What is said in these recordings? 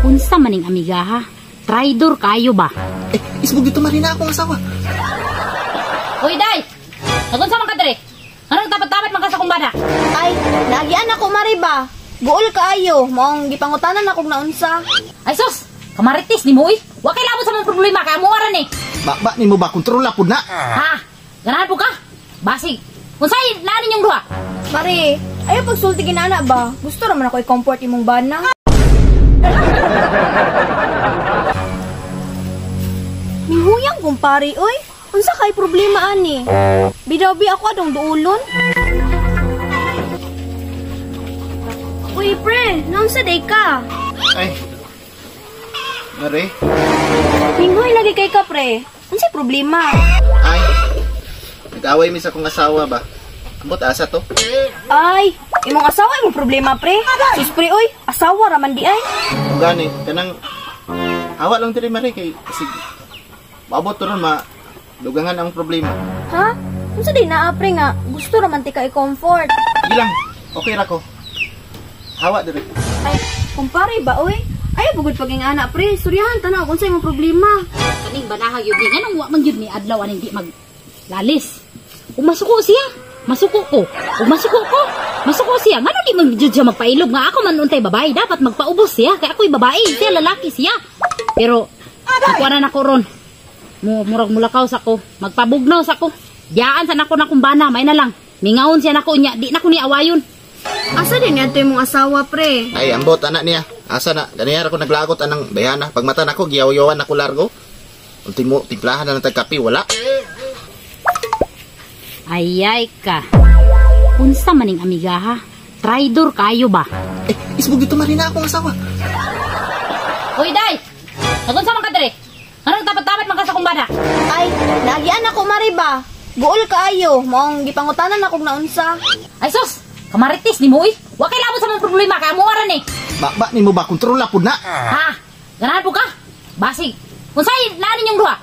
Unsa maning amiga ha? Traidor kayo ba? Isbog dito marina akong asawa. Uy, day! Nagunsa man ka diri? Anong tapat-tapat man ka sa kumbada? Ay, nagian ako mariba. Guol kaayo, maong gipangutanan akong naunsa. Ay sus! Kamaritis ni mo eh! Wa kay labot sa mga problema kaya mo aran eh! Ba ni mo ba kontrola pud na? Ha? Ganahan po ka? Basig! Unsay naanin yung duha? Mari, ayaw pagsulti ginana ba? Gusto naman ako i-comfort imong bana. Mihuyang kumpari, oy. Unsa kay problema ani? Bidaw-bi ako adong duulon. Uy, pre, naunsa day ka? Ay. Mare. Minghoy lagi kay ka, pre. Unsay problema? Ay. Nag-away mi sa akong asawa ba? Ambot asa to? Ay, imong asawa imong problema, pre. Sus, pre, oy. Asawa raman di ay. Kung gani, kanang awa lang diri Mare kay sige. Maabot to ron lugangan ang problema. Ha? Unsa day naa, pre nga? Gusto raman ti ka i-comfort. Sige lang. Okay ra ko. Hawa diri. Ay, kumpare ba, oy? Ay, bugod paging anak, pre. Suryahan, tanaw, kung sa'yo mong problema. Kaning banahag yun ni. Anong wa man yun ni adlaw aning di maglalis? Kung masuko siya, masuko ko. Kung masuko ko, masuko siya. Nga di mag-jud siya magpailog nga ako man untay babae. Dapat magpaubos siya. Kaya ako'y babae, siya lalaki siya. Pero, nakuha na ako ron. Murag mulakaw sa ko. Magpabugnaw sa ko. Diyaan sa nako na kumbana, may na lang. Mingawon siya nako niya. Di na ko ni awayon. Asa din yan mong asawa, pre? Ay, ambot anak niya. Asa na? Ganyan ako naglagot anang bayana. Pag mata nako giyaw-yawan ako largo. Ultimo timplahan na ng tagkapi, wala. Ayay ka. Unsa maning amiga ha? Traidor kayo ba? Isbog dito marina akong asawa. Uy, day! Nagunsa man ka diri? Anong tapat-tapat man ka sa kumbada? Ay, nagian ako mariba. Guol kaayo, maong gipangutanan akong naunsa. Ay sus! Kamaritis ni mo eh! Wa kay labot sa mga problema kaya mo aran eh! Ba ni mo ba kontrola pud na? Ha? Ganahan po ka? Basig! Unsay naanin yung duha?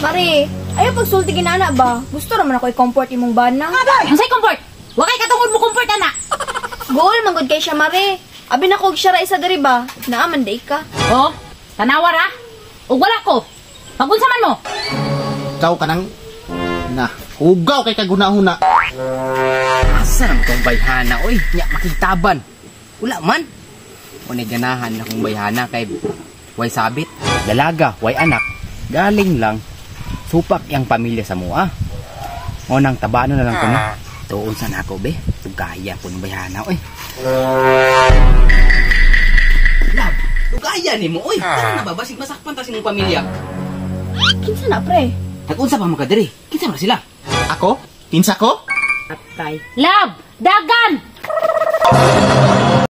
Mari, ayaw pagsulti ginana ba? Gusto naman ako i-comfort imong bana. Unsay comfort? Wa kay katungod mo comfort ana! Guol, manggod kay siya, Mari. Abi na ko siya ra isa diri ba? Naaman day ka. Oh, tanawar ha? O wala ko! Pagunsa man mo! Ikaw kanang na hugaw kay kaguna-huna. Asa naman itong bayhana, oy? Nya makitaban. Wala man. Unay ganahan akong bayhana kay way sabit, dalaga, way anak. Galing lang. Supak yang pamilya sa mua. Ngunang tabano na lang ko na. Tuon sa nako, be. Tugaya ko ng bayhana, oy. Lab, tugaya ni mo, oy. Ano na ba? Basig masakpan ta sining pamilya. Kinsa na, pre? Nag-unsa pa mga kadiri? Kinsa man sila? Ako? Kinsa ko? Atay. Love! Dagan!